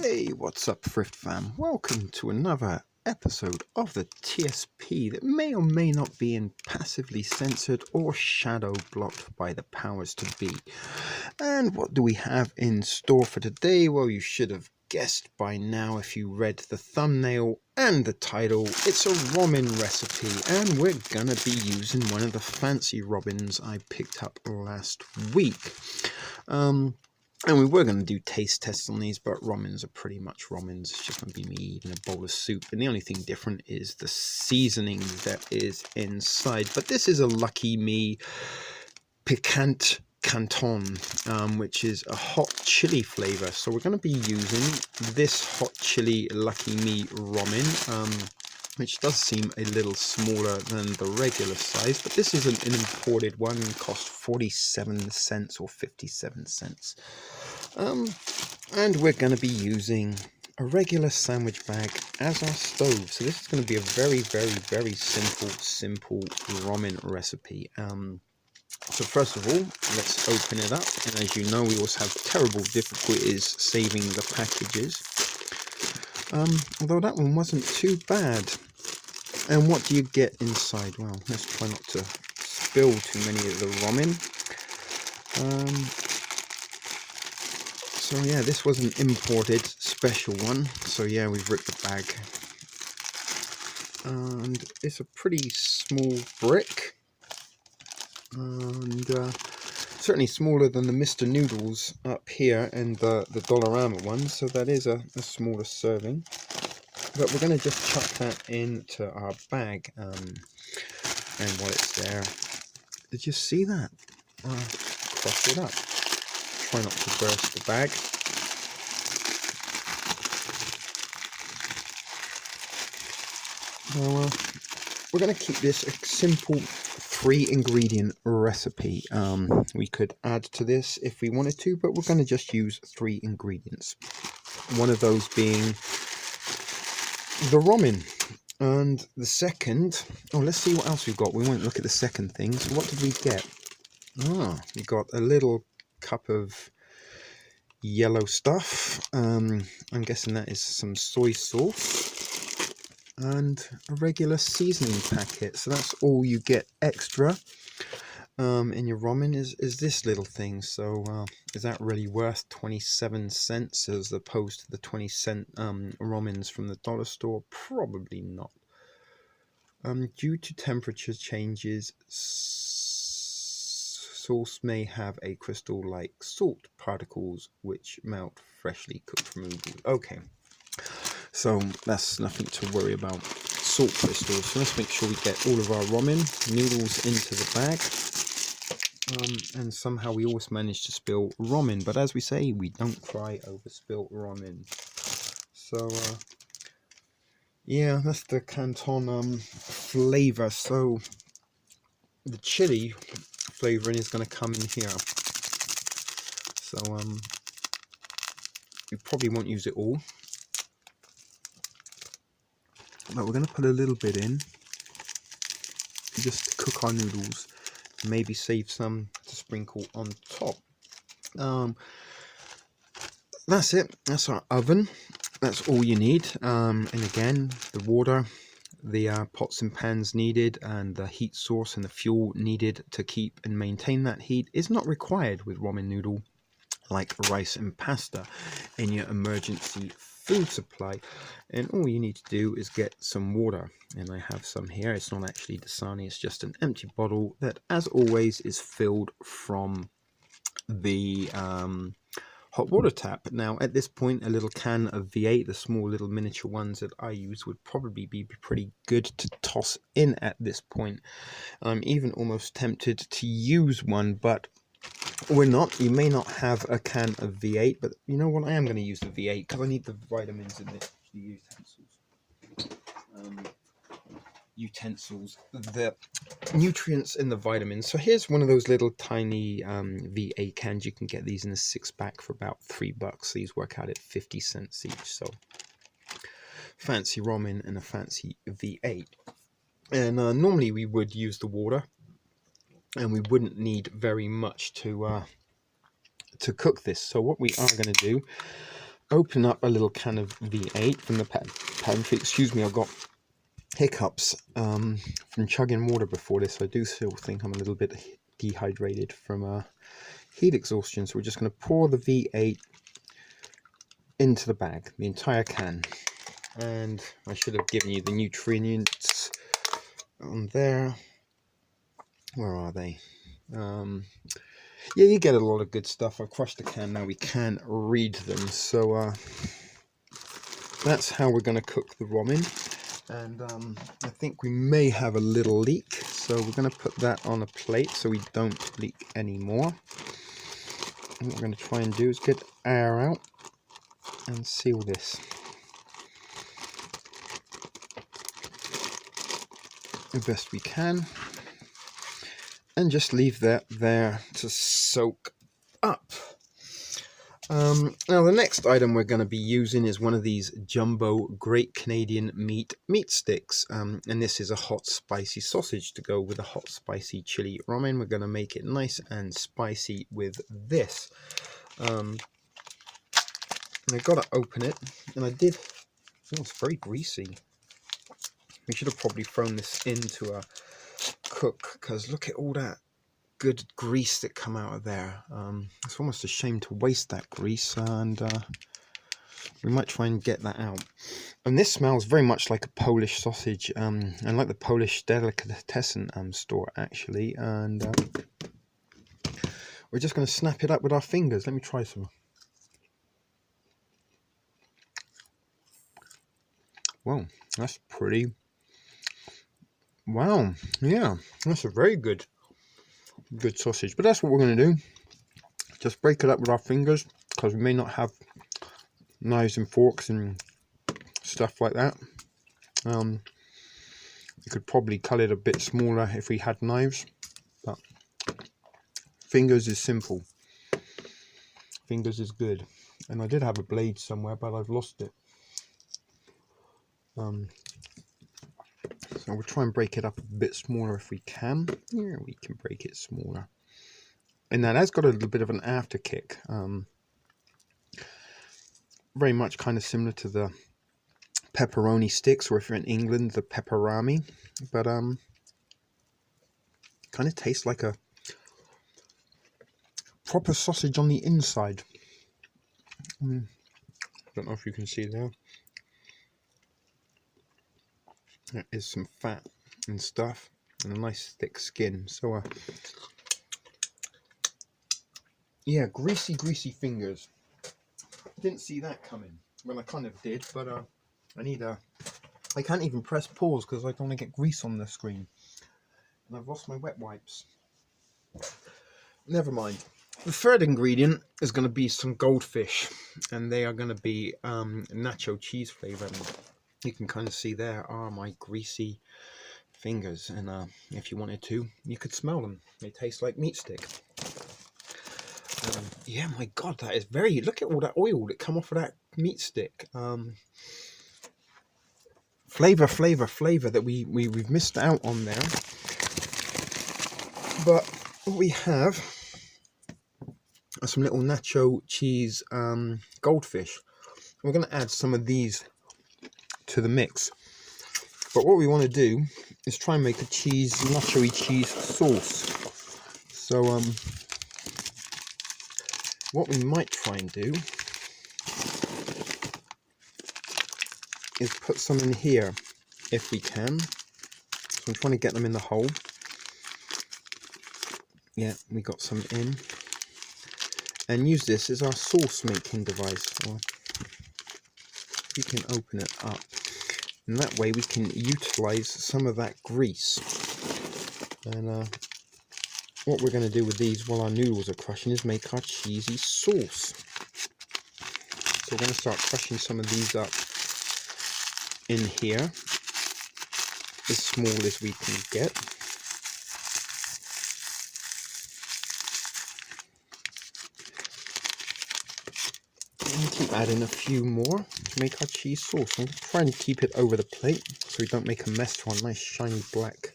Hey, what's up, Thrift fam? Welcome to another episode of the TSP that may or may not be in passively censored or shadow blocked by the powers to be. And what do we have in store for today? Well, you should have guessed by now if you read the thumbnail and the title. It's a ramen recipe, and we're gonna be using one of the fancy robins I picked up last week. And we were going to do taste tests on these, but ramens are pretty much ramens. It's just going to be me eating a bowl of soup. And the only thing different is the seasoning that is inside. But this is a Lucky Me Piquant Canton, which is a hot chili flavor. So we're going to be using this hot chili Lucky Me ramen, which does seem a little smaller than the regular size. But this is an imported one, cost 47 cents or 57 cents. And we're going to be using a regular sandwich bag as our stove. So this is going to be a very simple ramen recipe. So first of all, let's open it up. And as you know, we always have terrible difficulties saving the packages. Although that one wasn't too bad. And what do you get inside? Well, let's try not to spill too many of the ramen. So yeah, this was an imported special one. So yeah, we've ripped the bag. And it's a pretty small brick. And certainly smaller than the Mr. Noodles up here and the Dollarama one. So that is a smaller serving. But we're going to just chuck that into our bag. And while it's there, did you see that? Cross it up. Try not to burst the bag. Now, we're going to keep this a simple 3-ingredient recipe. We could add to this if we wanted to, but we're going to just use 3 ingredients. One of those being the ramen. And the second, let's see what else we've got. We won't look at the second thing. So what did we get? We got a little cup of yellow stuff. I'm guessing that is some soy sauce and a regular seasoning packet. So that's all you get extra in your ramen is this little thing. So is that really worth 27 cents as opposed to the 20-cent ramens from the dollar store? Probably not. Due to temperature changes, sauce may have a crystal-like salt particles which melt freshly cooked noodles. Okay, so that's nothing to worry about. Salt crystals. So let's make sure we get all of our ramen noodles into the bag. And somehow we always manage to spill ramen. But as we say, we don't cry over spilt ramen. So yeah, that's the Canton flavor. So the chili flavoring is going to come in here. So we probably won't use it all, but we're going to put a little bit in just to cook our noodles, maybe save some to sprinkle on top. That's it. That's our oven. That's all you need. And again, the water, the pots and pans needed, and the heat source and the fuel needed to keep and maintain that heat is not required with ramen noodle like rice and pasta in your emergency food supply. And all you need to do is get some water, and I have some here. It's not actually Dasani, it's just an empty bottle that, as always, is filled from the hot water tap. Now at this point, a little can of V8, the small little miniature ones that I use, would probably be pretty good to toss in at this point. I'm even almost tempted to use one, but we're not. You may not have a can of V8, but you know what, I am going to use the V8 because I need the vitamins in this, the utensils, the nutrients in the vitamins. So here's one of those little tiny V8 cans. You can get these in a 6-pack for about $3. These work out at 50 cents each. So fancy ramen and a fancy V8. And normally we would use the water, and we wouldn't need very much to cook this. So what we are going to do open up a little can of V8 from the pantry. Excuse me, I've got hiccups from chugging water before this. I do still think I'm a little bit dehydrated from heat exhaustion. So we're just going to pour the V8 into the bag, the entire can. And I should have given you the nutrients on there. Where are they? Yeah, you get a lot of good stuff. I've crushed the can now. We can read them. So that's how we're going to cook the ramen. And I think we may have a little leak. So we're going to put that on a plate so we don't leak anymore. And what we're going to try and do is get air out and seal this the best we can. And just leave that there to soak up. Now the next item we're going to be using is one of these jumbo Great Canadian meat sticks, and this is a hot spicy sausage to go with a hot spicy chili ramen. We're going to make it nice and spicy with this. And I got to open it, and I did. Oh, it's very greasy. We should have probably thrown this into a cook, because look at all that good grease that come out of there. It's almost a shame to waste that grease, and we might try and get that out. And this smells very much like a Polish sausage, and like the Polish delicatessen store actually. And we're just going to snap it up with our fingers. Let me try some. Wow, that's pretty. Wow, yeah, that's a very good sausage. But that's what we're going to do. Just break it up with our fingers, because we may not have knives and forks and stuff like that. You could probably cut it a bit smaller if we had knives, but fingers is simple. Fingers is good. And I did have a blade somewhere, but I've lost it. So we'll try and break it up a bit smaller if we can. Yeah, we can break it smaller. And now that's got a little bit of an after kick. Very much kind of similar to the pepperoni sticks, or if you're in England, the pepperami. But kind of tastes like a proper sausage on the inside. Don't know if you can see there. There is some fat and stuff, and a nice thick skin. So yeah, greasy fingers. Didn't see that coming. Well, I kind of did, but I can't even press pause because I don't want to get grease on the screen, and I've lost my wet wipes. Never mind. The third ingredient is going to be some goldfish, and they are going to be nacho cheese flavor. You can kind of see there are my greasy fingers, and if you wanted to, you could smell them. They taste like meat stick. Yeah, my God, that is very. Look at all that oil that come off of that meat stick. Flavor that we've missed out on there. But what we have are some little nacho cheese goldfish. We're going to add some of these to the mix. But what we want to do is try and make a nacho-y cheese sauce. So what we might try and do is put some in here if we can. So I'm trying to get them in the hole. Yeah, we got some in. And use this as our sauce making device. Or you can open it up. And that way we can utilize some of that grease. And what we're going to do with these while our noodles are crushing is make our cheesy sauce. So we're going to start crushing some of these up in here, as small as we can get. And keep adding a few more to make our cheese sauce. I'm trying to keep it over the plate so we don't make a mess to our nice shiny black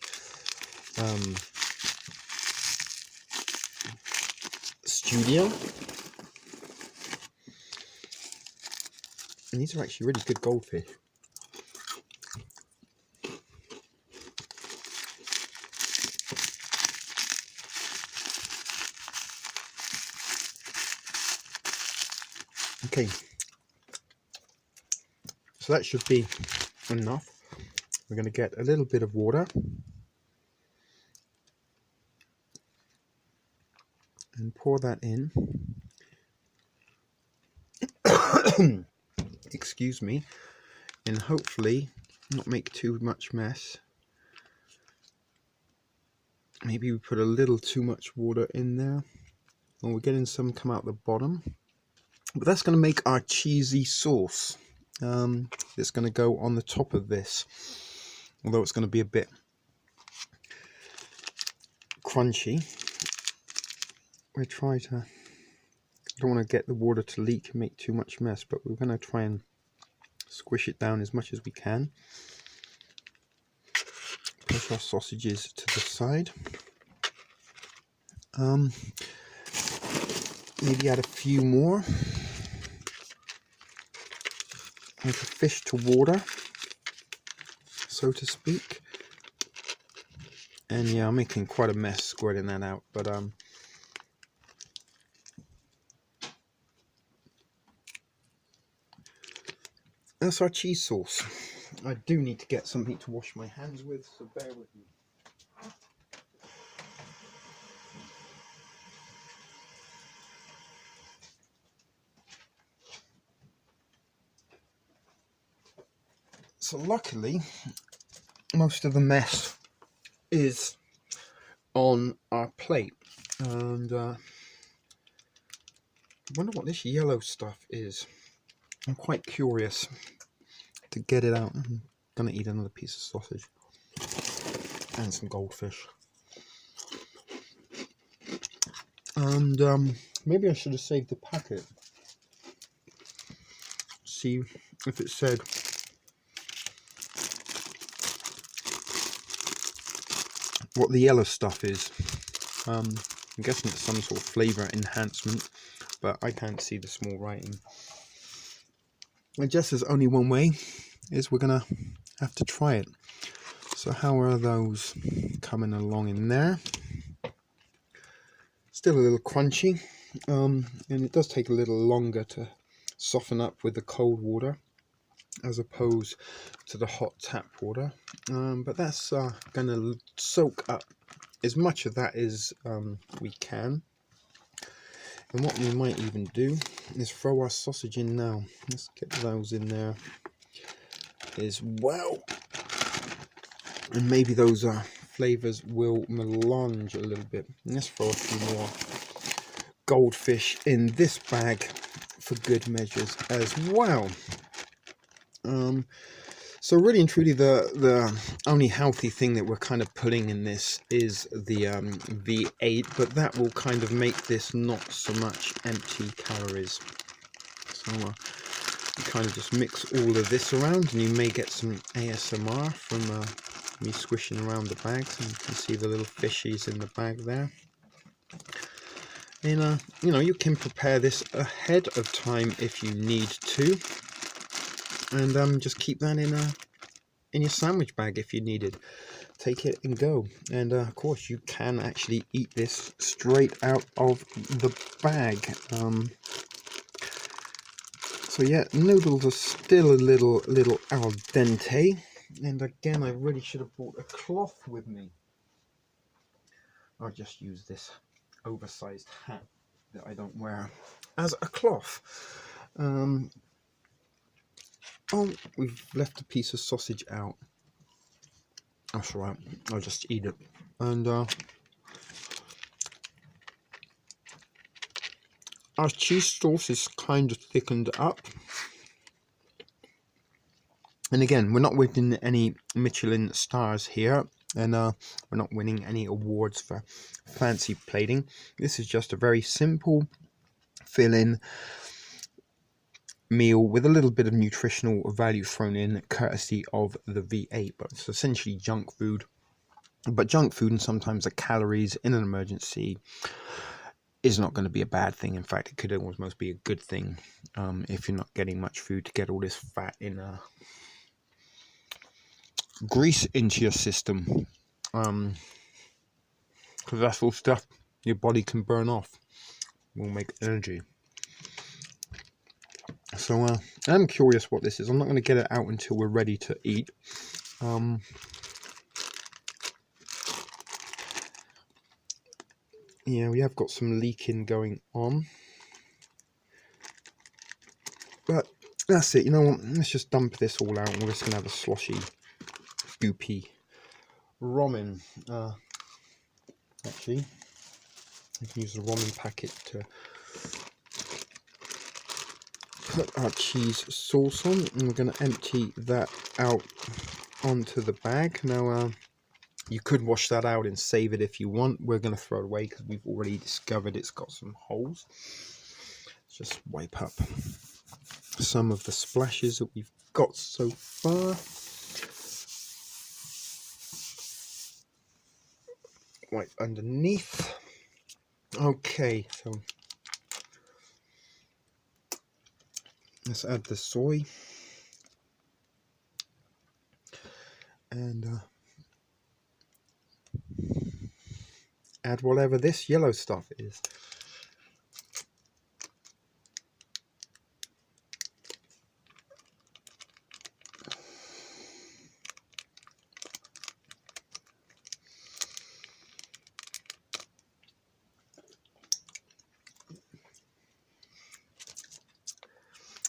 studio. And these are actually really good goldfish. Okay, so that should be enough. We're going to get a little bit of water and pour that in. Excuse me. And hopefully not make too much mess. Maybe we put a little too much water in there. And we're getting some come out the bottom. But that's going to make our cheesy sauce. It's going to go on the top of this. Although it's going to be a bit crunchy. We try to... I don't want to get the water to leak and make too much mess. But we're going to try and squish it down as much as we can. Push our sausages to the side. Maybe add a few more. Make the fish to water, so to speak. And yeah, I'm making quite a mess squirting that out, but that's our cheese sauce. I do need to get something to wash my hands with, so bear with me. So luckily, most of the mess is on our plate, and I wonder what this yellow stuff is. I'm quite curious to get it out. I'm gonna eat another piece of sausage and some goldfish. And maybe I should have saved the packet. See if it said what the yellow stuff is. I'm guessing it's some sort of flavour enhancement, but I can't see the small writing. I guess there's only one way, is we're gonna have to try it. So how are those coming along in there? Still a little crunchy, and it does take a little longer to soften up with the cold water as opposed to the hot tap water, but that's gonna soak up as much of that as we can. And what we might even do is throw our sausage in now. Let's get those in there as well, and maybe those flavors will melange a little bit. And let's throw a few more goldfish in this bag for good measures as well. So really and truly, the only healthy thing that we're kind of putting in this is the V8, but that will kind of make this not so much empty calories. So you kind of just mix all of this around, and you may get some ASMR from me squishing around the bags. And you can see the little fishies in the bag there. And you know, you can prepare this ahead of time if you need to. And just keep that in your sandwich bag if you needed. Take it and go. And of course, you can actually eat this straight out of the bag. So yeah, noodles are still a little al dente. And again, I really should have brought a cloth with me. I'll just use this oversized hat that I don't wear as a cloth. Oh, we've left a piece of sausage out. That's right, I'll just eat it. And our cheese sauce is kind of thickened up. And again, we're not winning any Michelin stars here, and we're not winning any awards for fancy plating. This is just a very simple fill-in meal with a little bit of nutritional value thrown in, courtesy of the V8. But it's essentially junk food. But junk food and sometimes the calories in an emergency is not going to be a bad thing. In fact, it could almost be a good thing if you're not getting much food, to get all this fat in grease into your system, because that's all stuff your body can burn off, will make energy. So I'm curious what this is. I'm not going to get it out until we're ready to eat. Yeah, we have got some leaking going on, but that's it. You know what? Let's just dump this all out, and we're just going to have a sloshy, goopy ramen. Actually, I can use the ramen packet to put our cheese sauce on, and we're going to empty that out onto the bag. Now, you could wash that out and save it if you want. We're going to throw it away because we've already discovered it's got some holes. Let's just wipe up some of the splashes that we've got so far. Wipe underneath. Okay, so let's add the soy. And add whatever this yellow stuff is.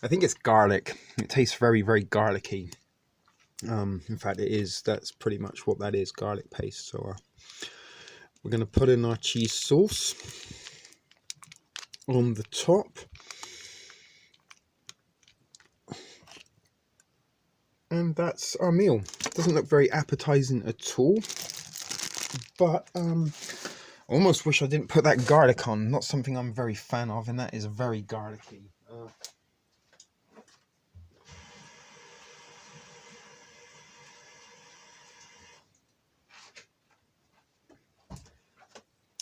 I think it's garlic. It tastes very, very garlicky. In fact, it is. That's pretty much what that is, garlic paste. So we're going to put in our cheese sauce on the top. And that's our meal. Doesn't look very appetizing at all. But I almost wish I didn't put that garlic on. Not something I'm very fan of, and that is very garlicky.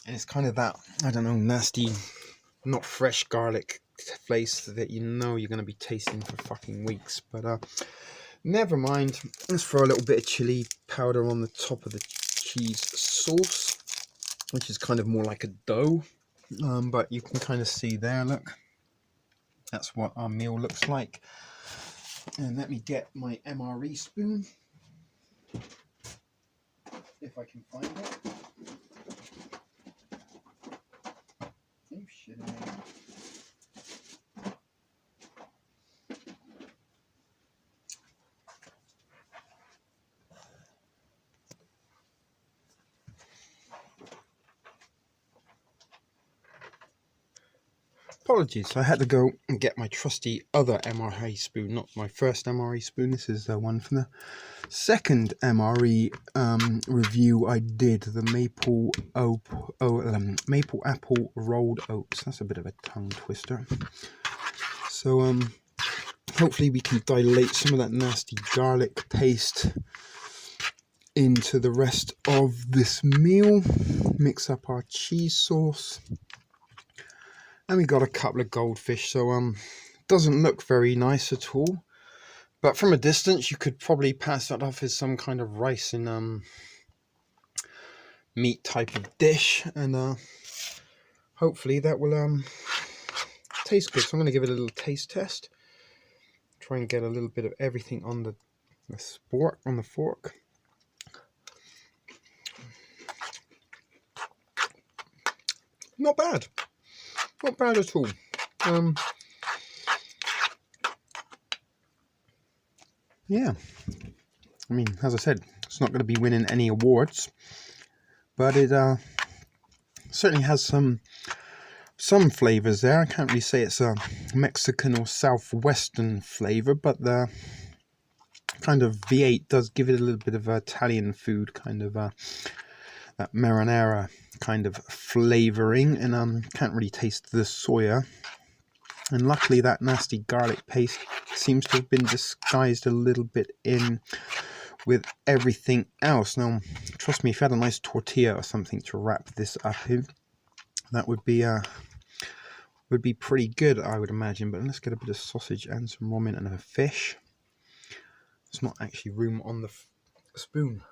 And it's kind of that, I don't know, nasty, not fresh garlic place that you know you're going to be tasting for fucking weeks. But never mind. Let's throw a little bit of chili powder on the top of the cheese sauce, which is kind of more like a dough. But you can kind of see there, look. That's what our meal looks like. And let me get my MRE spoon, if I can find it. Oh shit. Apologies, I had to go and get my trusty other MRE spoon, not my first MRE spoon. This is the one from the second MRE review I did, the maple apple rolled oats. That's a bit of a tongue twister. So hopefully we can dilate some of that nasty garlic paste into the rest of this meal. Mix up our cheese sauce. And we got a couple of goldfish, so doesn't look very nice at all. But from a distance, you could probably pass that off as some kind of rice and meat type of dish, and hopefully that will taste good. So I'm going to give it a little taste test. Try and get a little bit of everything on the fork. Not bad. Not bad at all. Yeah. I mean, as I said, it's not going to be winning any awards, but it certainly has some flavors there. I can't really say it's a Mexican or Southwestern flavor, but the kind of V8 does give it a little bit of Italian food, kind of that marinara kind of flavoring, and can't really taste the soya. And luckily that nasty garlic paste seems to have been disguised a little bit in with everything else. Now, trust me, if you had a nice tortilla or something to wrap this up in, that would be would be pretty good, I would imagine. But let's get a bit of sausage and some ramen and a fish. There's not actually room on the spoon.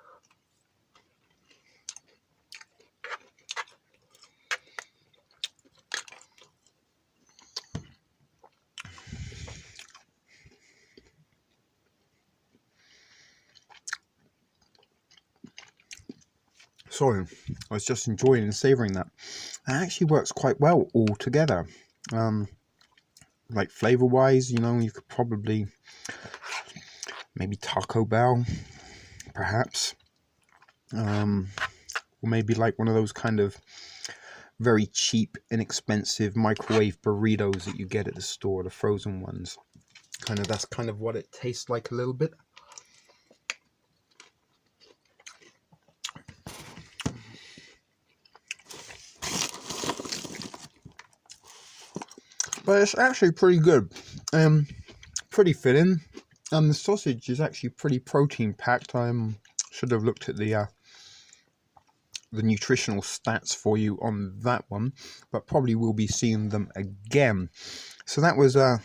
Sorry, I was just enjoying and savouring that. It actually works quite well all together. Like flavour wise, you know, you could probably maybe Taco Bell, perhaps, or maybe like one of those kind of very cheap, inexpensive microwave burritos that you get at the store, the frozen ones. That's kind of what it tastes like a little bit. But it's actually pretty good. Pretty filling. The sausage is actually pretty protein packed. I should have looked at the nutritional stats for you on that one, but probably will be seeing them again. So that was a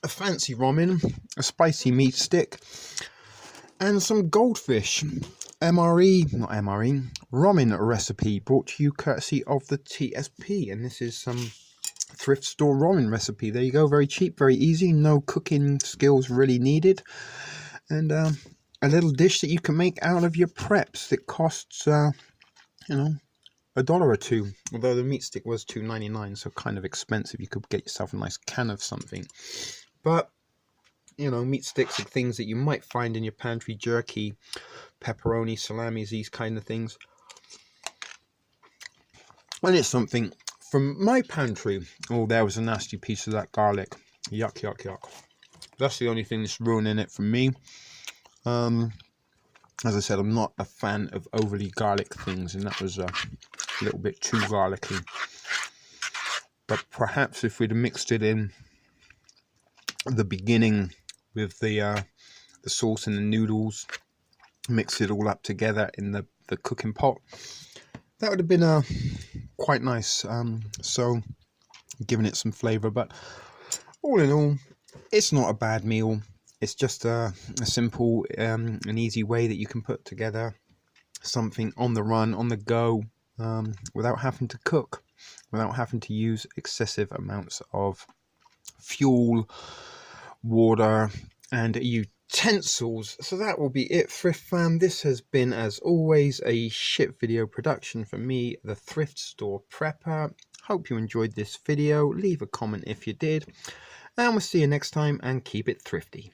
fancy ramen, a spicy meat stick, and some goldfish. Ramen recipe brought to you courtesy of the TSP, and this is some thrift store ramen recipe. There you go, very cheap, very easy, no cooking skills really needed, and a little dish that you can make out of your preps that costs you know, $1 or $2, although the meat stick was $2.99, so kind of expensive. You could get yourself a nice can of something, but you know, meat sticks are things that you might find in your pantry: jerky, pepperoni, salamis, these kind of things. And it's something from my pantry. Oh, there was a nasty piece of that garlic. Yuck, yuck, yuck. That's the only thing that's ruining it for me. As I said, I'm not a fan of overly garlic things, and that was a little bit too garlicky. But perhaps if we'd have mixed it in at the beginning with the sauce and the noodles, mix it all up together in the cooking pot, that would have been quite nice. So giving it some flavour. But all in all, it's not a bad meal. It's just a simple and easy way that you can put together something on the run, on the go, without having to cook, without having to use excessive amounts of fuel, water, and utensils. So that will be it, Thrift Fam. This has been, as always, a shit video production for me, the Thrift Store Prepper. Hope you enjoyed this video. Leave a comment if you did. And we'll see you next time, and keep it thrifty.